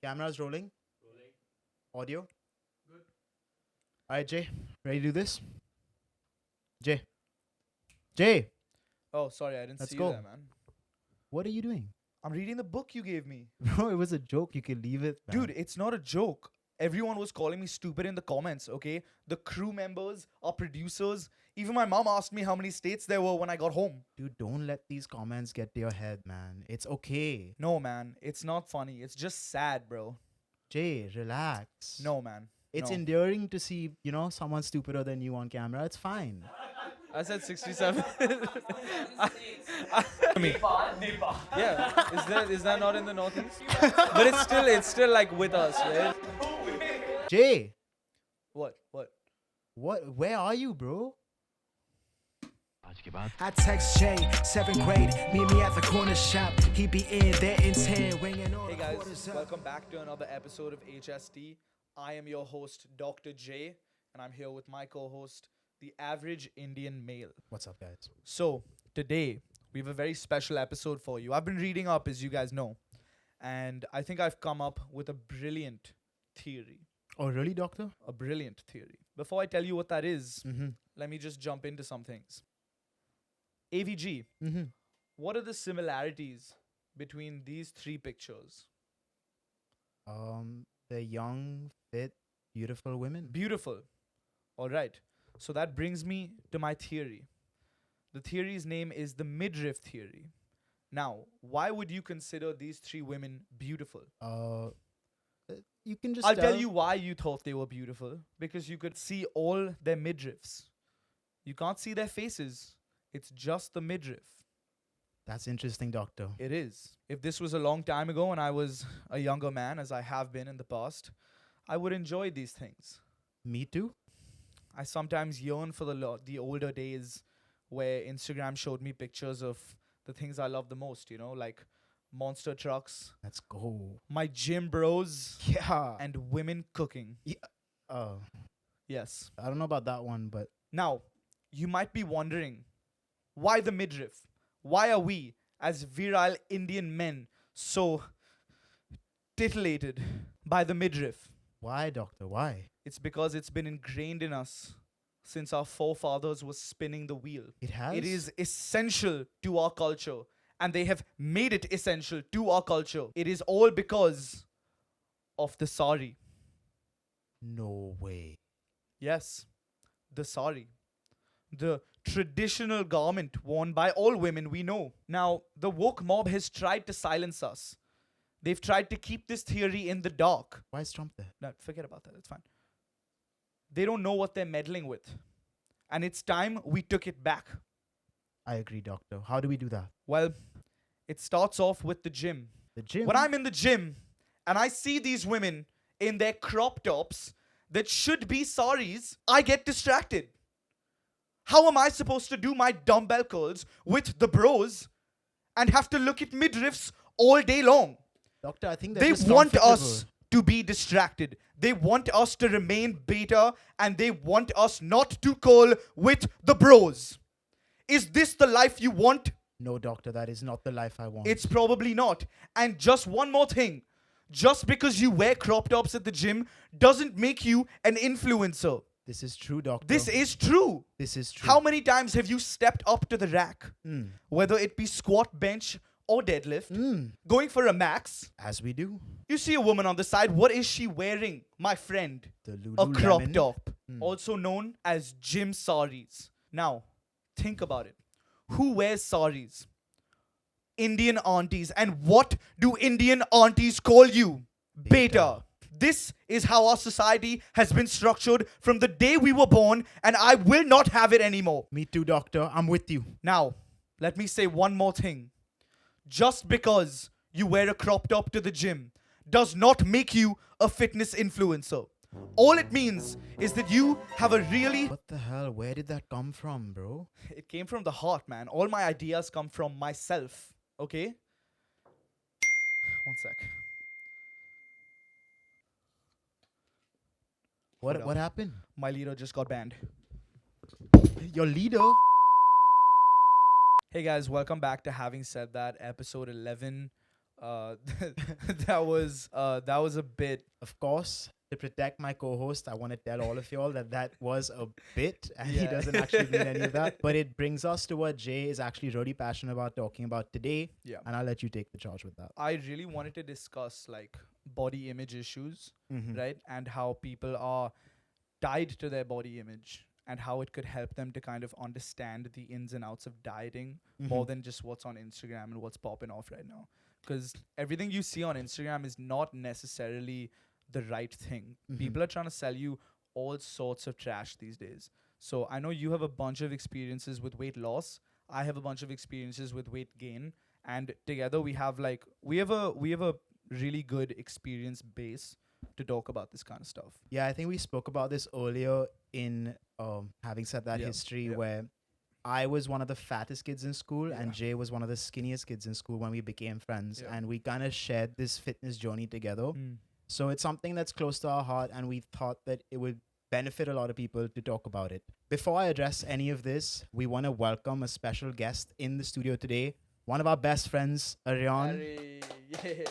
Camera's rolling. Audio. Good. All right, Jay. Ready to do this? Jay. Jay, Oh, sorry, I didn't Let's see go. you there, man. what are you doing? I'm reading the book you gave me. Bro, it was a joke. You can leave it. Man. Dude, it's not a joke. Everyone was calling me stupid in the comments, okay? The crew members, our producers. Even my mom asked me how many states there were when I got home. Dude, don't let these comments get to your head, man. It's okay. No, man, it's not funny. It's just sad, bro. Jay, relax. No, man. It's no. endearing to see, someone stupider than you on camera. It's fine. I said 67. Yeah, is that not in the Northeast? But it's still like with us, right? Jay, What? where are you, bro? I text Jay, 7th grade, meet me at the corner shop. He be in there in 10, ringing all Hey the guys, quarters up. welcome back to another episode of HST. I am your host, Dr. J, and I'm here with my co-host, the average Indian male. What's up, guys? So, today, we have a very special episode for you. I've been reading up, as you guys know, and I think I've come up with a brilliant theory. Oh, really, doctor? A brilliant theory. Before I tell you what that is, Mm-hmm. let me just jump into some things. AVG, Mm-hmm. what are the similarities between these three pictures? The young, fit, beautiful women. Beautiful. All right. So that brings me to my theory. The theory's name is the Midriff Theory. Now, why would you consider these three women beautiful? You can just I'll tell you why you thought they were beautiful. Because you could see all their midriffs. You can't see their faces. It's just the midriff. That's interesting, doctor. It is. If this was a long time ago and I was a younger man, as I have been in the past, I would enjoy these things. Me too. I sometimes yearn for the older days where Instagram showed me pictures of the things I love the most, like monster trucks, Let's go. my gym bros, Yeah. and women cooking. Oh, Yes. I don't know about that one, but Now, you might be wondering, why the midriff? Why are we, as virile Indian men, so titillated by the midriff? why, doctor? Why? It's because it's been ingrained in us since our forefathers were spinning the wheel. It has? It is essential to our culture, and they have made it essential to our culture. It is all because of the sari. No way. Yes, the sari. The traditional garment worn by all women we know. Now, the woke mob has tried to silence us. They've tried to keep this theory in the dark. Why is Trump there? No, forget about that. It's fine. They don't know what they're meddling with. And it's time we took it back. I agree, doctor. How do we do that? Well, it starts off with the gym. The gym? When I'm in the gym and I see these women in their crop tops that should be saris, I get distracted. How am I supposed to do my dumbbell curls with the bros and have to look at midriffs all day long? Doctor, I think They just want comfortable. us to be distracted. They want us to remain beta, and they want us not to curl with the bros. Is this the life you want? No, doctor, that is not the life I want. It's probably not. And just one more thing. Just because you wear crop tops at the gym doesn't make you an influencer. This is true, doctor. This is true. This is true. How many times have you stepped up to the rack? Mm. Whether it be squat, bench, or deadlift, Mm. going for a max. As we do. You see a woman on the side, what is she wearing, my friend? The A crop Lululemon. top, Mm. also known as gym saris. Now, think about it. Who wears saris? Indian aunties. And what do Indian aunties call you? Beta. This is how our society has been structured from the day we were born, and I will not have it anymore. Me too, doctor. I'm with you. Now, let me say one more thing. Just because you wear a crop top to the gym does not make you a fitness influencer. All it means is that you have a really... What the hell? Where did that come from, bro? It came from the heart, man. All my ideas come from myself, okay? One sec. Hold What up. happened? My leader just got banned. Your leader? Hey guys, welcome back to Having Said That, episode 11. that was a bit. Of course, to protect my co-host, I want to tell all of y'all that was a bit, and he Yeah. doesn't actually mean any of that. But it brings us to what Jay is actually really passionate about talking about today, Yeah. and I'll let you take the charge with that. I really wanted to discuss like body image issues, Mhm. right? And how people are tied to their body image and how it could help them to kind of understand the ins and outs of dieting more Mhm. than just what's on Instagram and what's popping off right now. Because everything you see on Instagram is not necessarily the right thing. Mhm. People are trying to sell you all sorts of trash these days. So I know you have a bunch of experiences with weight loss. I have a bunch of experiences with weight gain, and together we have a really good experience base to talk about this kind of stuff. Yeah, I think we spoke about this earlier in having said that Yeah, history yeah. where I was one of the fattest kids in school and Yeah. Jay was one of the skinniest kids in school when we became friends, Yeah. and we kind of shared this fitness journey together. Mm. So it's something that's close to our heart, and we thought that it would benefit a lot of people to talk about it. Before I address any of this, we want to welcome a special guest in the studio today, one of our best friends, Aryan, Yeah.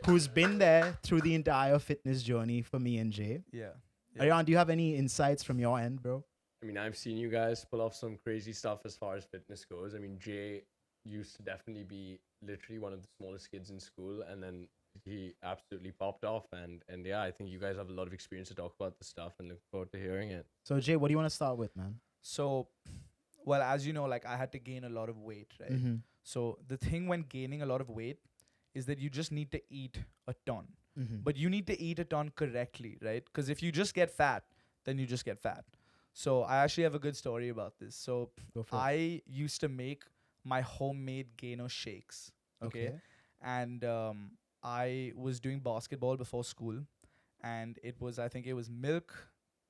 who's been there through the entire fitness journey for me and Jay. Yeah. Aryan, do you have any insights from your end, bro? I mean, I've seen you guys pull off some crazy stuff as far as fitness goes. I mean, Jay used to definitely be literally one of the smallest kids in school, and then he absolutely popped off. And yeah, I think you guys have a lot of experience to talk about this stuff, and look forward to hearing it. So, Jay, what do you want to start with, man? So, well, as you know, like I had to gain a lot of weight, right? Mm-hmm. So the thing when gaining a lot of weight is that you just need to eat a ton. Mm-hmm. But you need to eat a ton correctly, right? Because if you just get fat, then you just get fat. So I actually have a good story about this. So Go for it. I used to make my homemade gainer shakes. Okay. And I was doing basketball before school. And I think it was milk,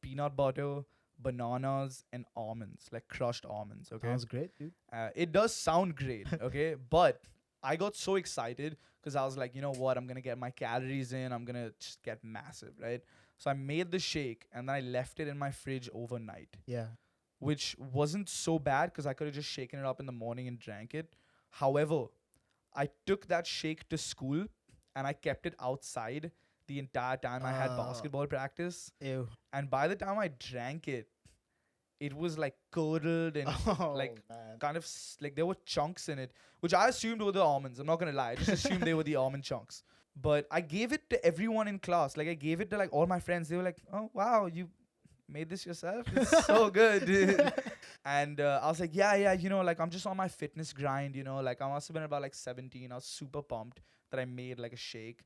peanut butter, bananas, and almonds, like crushed almonds. Okay. Sounds great, dude. It does sound great, okay? But I got so excited because I was like, you know what? I'm going to get my calories in. I'm going to just get massive, right? So I made the shake and then I left it in my fridge overnight, Yeah. which wasn't so bad because I could have just shaken it up in the morning and drank it. However, I took that shake to school and I kept it outside the entire time I had Ah. basketball practice. Ew. And by the time I drank it, it was like curdled and like man. kind of like there were chunks in it, which I assumed were the almonds. I'm not gonna lie, I just assumed they were the almond chunks. But I gave it to everyone in class. Like I gave it to like all my friends. They were like, "Oh wow, you made this yourself? It's so good, dude." And I was like, yeah, you know, like I'm just on my fitness grind. You know, like I must have been about like 17. I was super pumped that I made like a shake,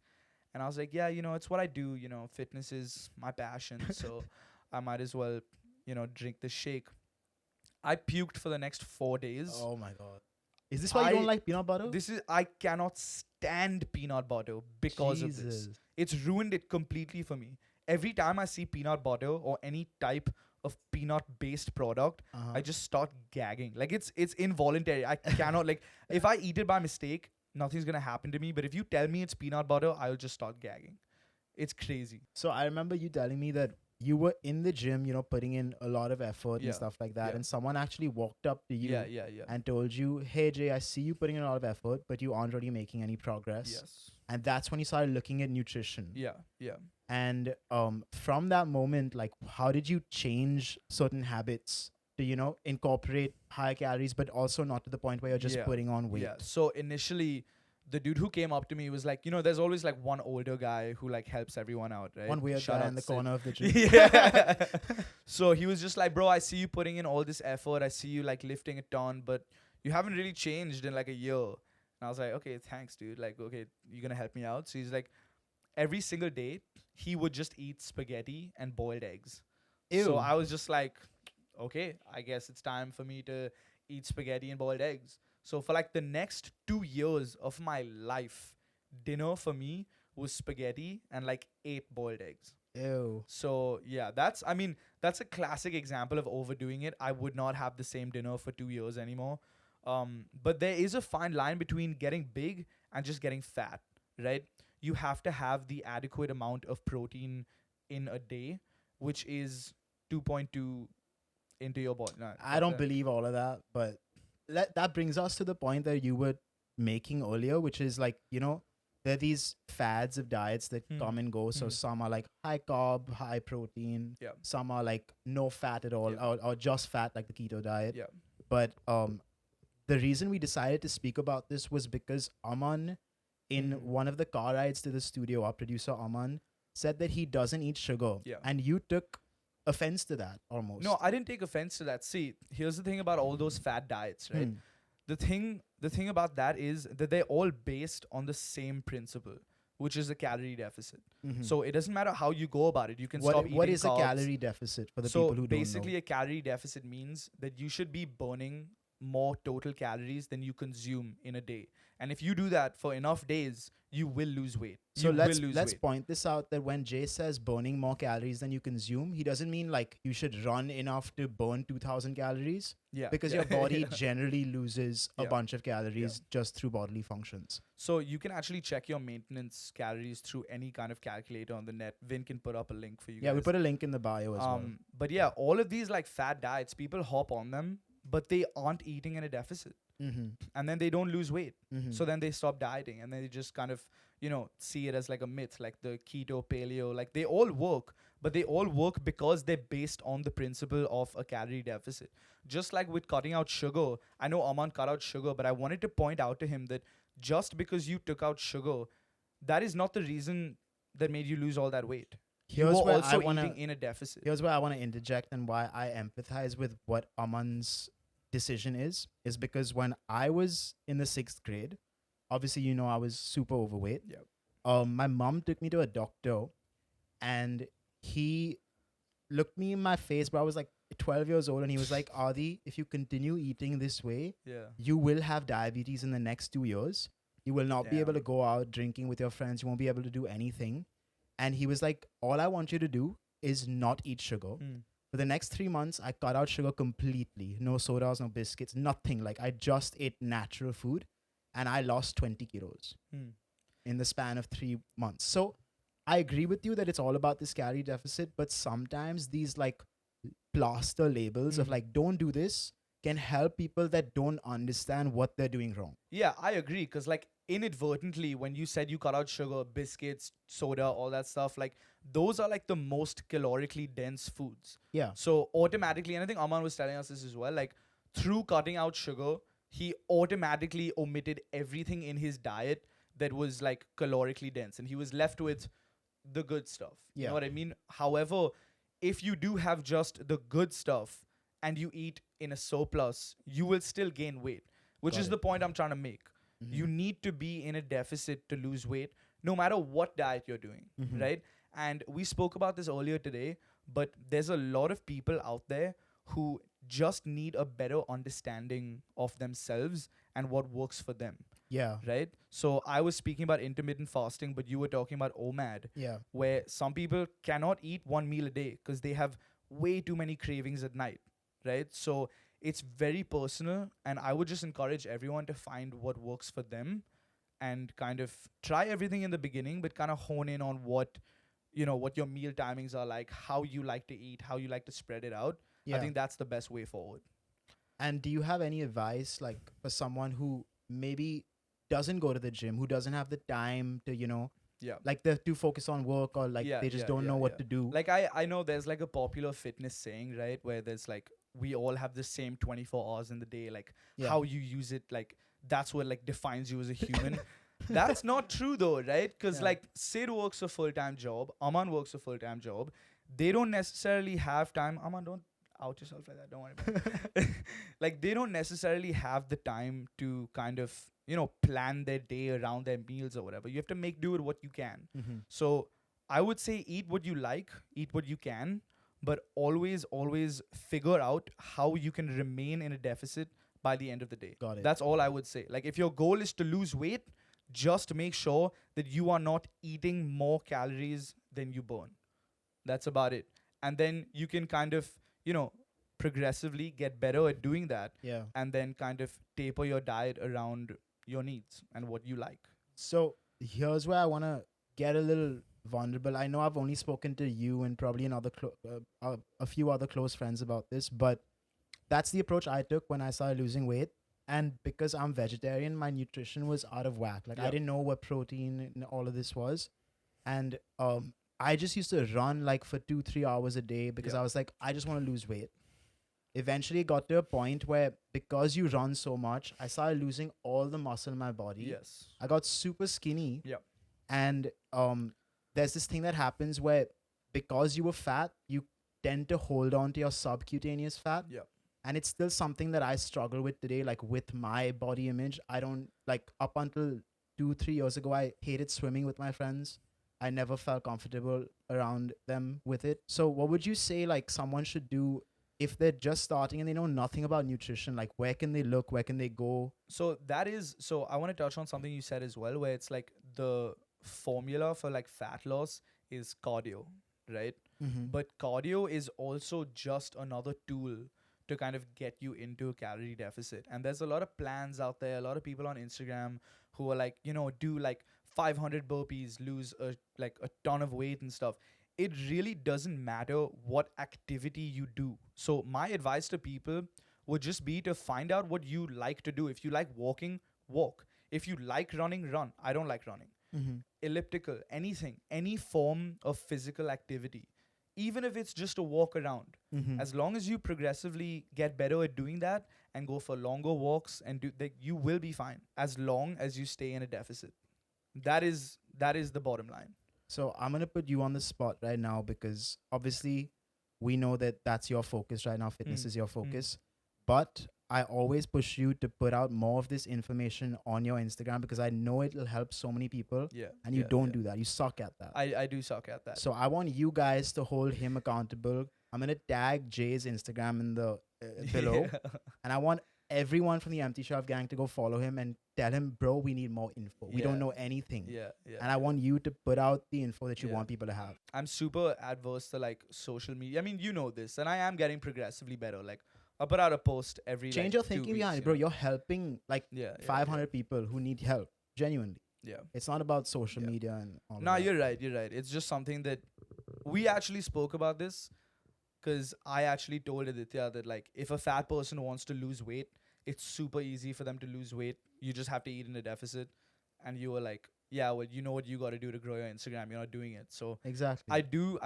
and I was like, yeah, you know, it's what I do. You know, fitness is my passion, so I might as well, you know, drink the shake. I puked for the next 4 days. Oh my god. Is this why you don't like peanut butter? I cannot stand peanut butter because of this. Jesus. It's ruined it completely for me. Every time I see peanut butter or any type of peanut based product, Uh-huh. I just start gagging. Like it's involuntary. I cannot like if I eat it by mistake, nothing's gonna happen to me. But if you tell me it's peanut butter, I'll just start gagging. It's crazy. So I remember you telling me that you were in the gym, you know, putting in a lot of effort Yeah. and stuff like that, Yeah. and someone actually walked up to you Yeah. and told you, "Hey Jay, I see you putting in a lot of effort, but you aren't really making any progress." Yes. And that's when you started looking at nutrition. Yeah. And from that moment, like, how did you change certain habits to, you know, incorporate higher calories, but also not to the point where you're just Yeah. putting on weight? Yeah. So initially, the dude who came up to me was like, you know, there's always like one older guy who like helps everyone out, right? One weird Shout guy out in the Sid. corner of the gym. Yeah. So he was just like, bro, I see you putting in all this effort. I see you like lifting a ton, but you haven't really changed in like a year. And I was like, okay, thanks, dude. Like, okay, you're gonna help me out. So he's like, every single day he would just eat spaghetti and boiled eggs. Ew. So I was just like, okay, I guess it's time for me to eat spaghetti and boiled eggs. So for like the next 2 years of my life, dinner for me was spaghetti and like 8 boiled eggs. Ew. So yeah, that's a classic example of overdoing it. I would not have the same dinner for 2 years anymore. But there is a fine line between getting big and just getting fat, right? You have to have the adequate amount of protein in a day, which is 2.2 into your body. No, I don't believe all of that, but that brings us to the point that you were making earlier, which is like, you know, there are these fads of diets that Hmm. come and go. So Hmm. some are like high carb, high protein. Yeah. Some are like no fat at all, Yeah. or just fat, like the keto diet. Yeah. But the reason we decided to speak about this was because Aman, in Mhm. one of the car rides to the studio, our producer Aman said that he doesn't eat sugar. Yeah. And you took offense to that almost. No, I didn't take offense to that. See, here's the thing about all those fad diets, right? Hmm. The thing about that is that they're all based on the same principle, which is a calorie deficit. Mhm. So it doesn't matter how you go about it. You can stop eating what is carbs. a calorie deficit for the So people who basically, don't a calorie deficit means that you should be burning more total calories than you consume in a day. And if you do that for enough days, you will lose weight. know? So You let's will lose let's weight. point this out that when Jay says burning more calories than you consume, he doesn't mean like you should run enough to burn 2,000 calories Yeah. because yeah, your body yeah. generally loses a Yeah. bunch of calories just through bodily functions. So you can actually check your maintenance calories through any kind of calculator on the net. Vin can put up a link for you Yeah, we guys. put a link in the bio as well. But yeah, all of these like fad diets, people hop on them, but they aren't eating in a deficit. Mm-hmm. And then they don't lose weight. Mm-hmm. So then they stop dieting and then they just kind of, see it as like a myth, like the keto, paleo, like they all work, but they all work because they're based on the principle of a calorie deficit. Just like with cutting out sugar, I know Aman cut out sugar, but I wanted to point out to him that just because you took out sugar, that is not the reason that made you lose all that weight. You Here's were where also I wanna eating in a deficit. Here's where I want to interject and why I empathize with what Aman's decision is because when I was in the 6th grade, obviously I was super overweight. Yep. My mom took me to a doctor, and he looked me in my face, but I was like 12 years old, and he was like, "Adi, if you continue eating this way, Yeah. you will have diabetes in the next 2 years. You will not be able to Damn. go out drinking with your friends. You won't be able to do anything." And he was like, "All I want you to do is not eat sugar." Mm. For the next 3 months, I cut out sugar completely. No sodas, no biscuits, nothing. Like I just ate natural food, and I lost 20 kilos Mm. in the span of 3 months. So I agree with you that it's all about this calorie deficit, but sometimes these like plaster labels of Mhm. like don't do this can help people that don't understand what they're doing wrong. Yeah, I agree. Because, like, inadvertently, when you said you cut out sugar, biscuits, soda, all that stuff, like, those are like the most calorically dense foods. Yeah. So, automatically, and I think Aman was telling us this as well, like, through cutting out sugar, he automatically omitted everything in his diet that was like calorically dense, and he was left with the good stuff. You Yeah. know what I mean? However, if you do have just the good stuff and you eat in a surplus, you will still gain weight, which Got is it. the point I'm trying to make. You need to be in a deficit to lose weight, no matter what diet you're doing, Mhm. right? And we spoke about this earlier today, but there's a lot of people out there who just need a better understanding of themselves and what works for them, Yeah. right? So I was speaking about intermittent fasting, but you were talking about OMAD, Yeah. where some people cannot eat one meal a day because they have way too many cravings at night, right? So it's very personal, and I would just encourage everyone to find what works for them and kind of try everything in the beginning, but kind of hone in on what your meal timings are like, how you like to eat, how you like to spread it out. Yeah. I think that's the best way forward. And do you have any advice like for someone who maybe doesn't go to the gym, who doesn't have the time to, Yeah. like they to focus on work, or like Yeah, they just yeah, don't yeah, know what yeah. to do? Like I know there's like a popular fitness saying, right, where there's like we all have the same 24 hours in the day, like Yeah. how you use it, like that's what like defines you as a human. That's not true though, right? Because Yeah. like Sid works a full-time job, Aman works a full-time job. They don't necessarily have time. Aman, don't out yourself like that. Don't worry about it. Like they don't necessarily have the time to kind of plan their day around their meals or whatever. You have to make do with what you can. Mhm. So I would say eat what you like, eat what you can, but always figure out how you can remain in a deficit by the end of the day. Got it. That's all I would say. Like if your goal is to lose weight, just make sure that you are not eating more calories than you burn. That's about it. And then you can kind of, progressively get better at doing that, Yeah. and then kind of taper your diet around your needs and what you like. So here's where I want to get a little vulnerable. I know I've only spoken to you and probably a few other close friends about this, but that's the approach I took when I started losing weight. and because I'm vegetarian, my nutrition was out of whack. Like I Yep. didn't know what protein and all of this was, and I just used to run like for 2-3 hours a day because Yep. I was like, I just want to lose weight. Eventually, it got to a point where because you run so much, I started losing all the muscle in my body. Yes. I got super skinny. Yep. And there's this thing that happens where because you were fat, you tend to hold on to your subcutaneous fat. Yep. And it's still something that I struggle with today, like with my body image. I don't like up until 2-3 years ago, I hated swimming with my friends. I never felt comfortable around them with it. So what would you say like someone should do if they're just starting and they know nothing about nutrition? Like where can they look? Where can they go? So I want to touch on something you said as well, where it's like the formula for like fat loss is cardio, right? Mm-hmm. But cardio is also just another tool to kind of get you into a calorie deficit. And there's a lot of plans out there, a lot of people on Instagram who are like, do like 500 burpees, lose a ton of weight and stuff. It really doesn't matter what activity you do. So my advice to people would just be to find out what you like to do. If you like walking, walk. If you like running, run. I don't like running. Mm-hmm. Elliptical, anything, any form of physical activity, even if it's just a walk around. Mm-hmm. As long as you progressively get better at doing that and go for longer walks and do that, you will be fine as long as you stay in a deficit. That is the bottom line. So I'm going to put you on the spot right now because obviously we know that that's your focus right now. Fitness is your focus. But I always push you to put out more of this information on your Instagram because I know it'll help so many people. Yeah. And you don't do that. You suck at that. I do suck at that. So I want you guys to hold him accountable. I'm going to tag Jay's Instagram in the below. And I want everyone from the Empty Shelf gang to go follow him and tell him, bro, we need more info. We don't Yeah. know anything. Yeah. And I want you to put out the info that you Yeah. want people to have. I'm super adverse to like social media. I mean, you know this, and I am getting progressively better. Like, I'll put out a post every Change like, your 2 thinking weeks, behind it, you bro. know? You're helping like Yeah, 500 people who need help. Genuinely. Yeah. It's not about social Yeah. media and all No, of that. you're right. You're right. It's just something that we actually spoke about this because I actually told Aditya that like if a fat person wants to lose weight, it's super easy for them to lose weight. You just have to eat in a deficit. And you were like, yeah, well, you know what you got to do to grow your Instagram. You're not doing it. So Exactly. I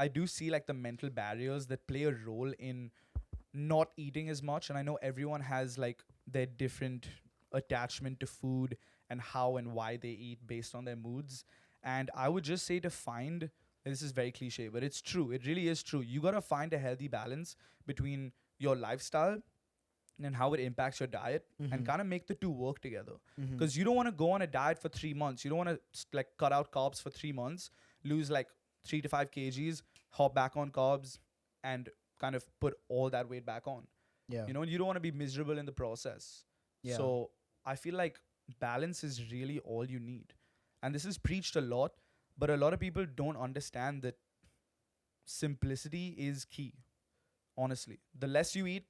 do see like the mental barriers that play a role in not eating as much. And I know everyone has like their different attachment to food and how and why they eat based on their moods. And I would just say to find, this is very cliche, but it's true. It really is true. You got to find a healthy balance between your lifestyle and how it impacts your diet and kind of make the two work together. Because you don't want to go on a diet for 3 months. You don't want to like cut out carbs for 3 months, lose like 3 to 5 kgs, hop back on carbs and kind of put all that weight back on. Yeah. You know, you don't want to be miserable in the process. Yeah. So I feel like balance is really all you need. And this is preached a lot, but a lot of people don't understand that simplicity is key. Honestly, the less you eat,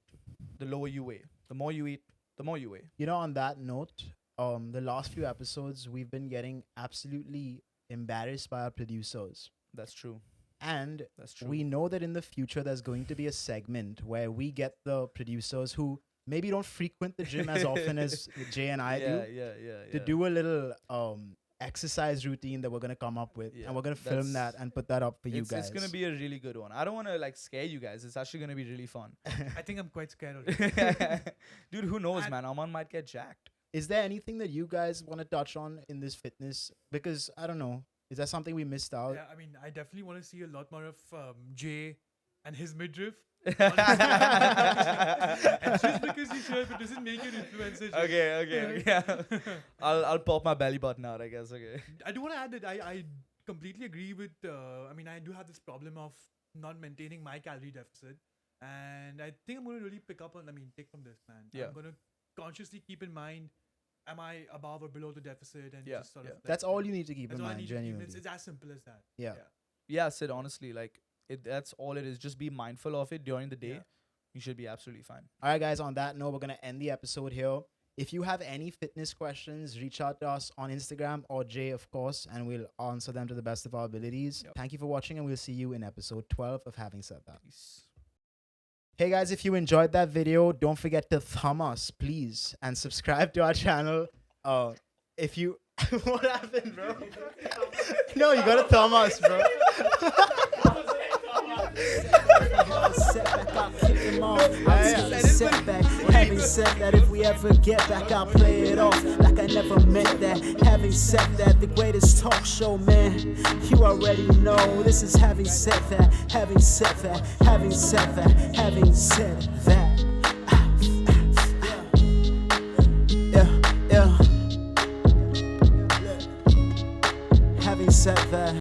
the lower you weigh. The more you eat, the more you weigh. You know, on that note, the last few episodes, we've been getting absolutely embarrassed by our producers. That's true. And That's true. we know that in the future, there's going to be a segment where we get the producers who maybe don't frequent the gym as often as Jay and I do to do a little exercise routine that we're going to come up with. Yeah, And we're going to film that that's- and put that up for you guys. It's gonna be a really good one. I don't want to like scare you guys. It's actually gonna be really fun. I think I'm quite scared already. Dude, who knows, And- man? Aman might get jacked. Is there anything that you guys want to touch on in this fitness? Because, I don't know, is that something we missed out? Yeah, I mean, I definitely want to see a lot more of Jay and his midriff. And just because you should, but doesn't make you an influencer. Jay. Okay. Yeah. I'll pop my belly button out, I guess. Okay. I do want to add that I completely agree with. I mean, I do have this problem of not maintaining my calorie deficit, and I think I'm going to really pick up on. I mean, take from this, man. Yeah. I'm going to consciously keep in mind, am I above or below the deficit, and Yeah, just sort yeah. of. like, That's all you need to keep that's in all I mind, need to keep. genuinely. It's as simple as that. Yeah. Yeah, Sid, honestly, like that's all it is. Just be mindful of it during the day. Yeah. You should be absolutely fine. All right, guys, on that note, we're going to end the episode here. If you have any fitness questions, reach out to us on Instagram or Jay, of course, and we'll answer them to the best of our abilities. Yep. Thank you for watching, and we'll see you in episode 12 of Having Said That. Peace. Hey guys, if you enjoyed that video, don't forget to thumb us, please, and subscribe to our channel. If you what happened, bro? No, you gotta thumb us, bro. Setback, I'll kick him off. I'll take a setback. Having said that, if we ever get back, I'll play it off like I never meant that. Having said that, the greatest talk show, man. You already know this is having said that. Having said that. Having said that. Having said that.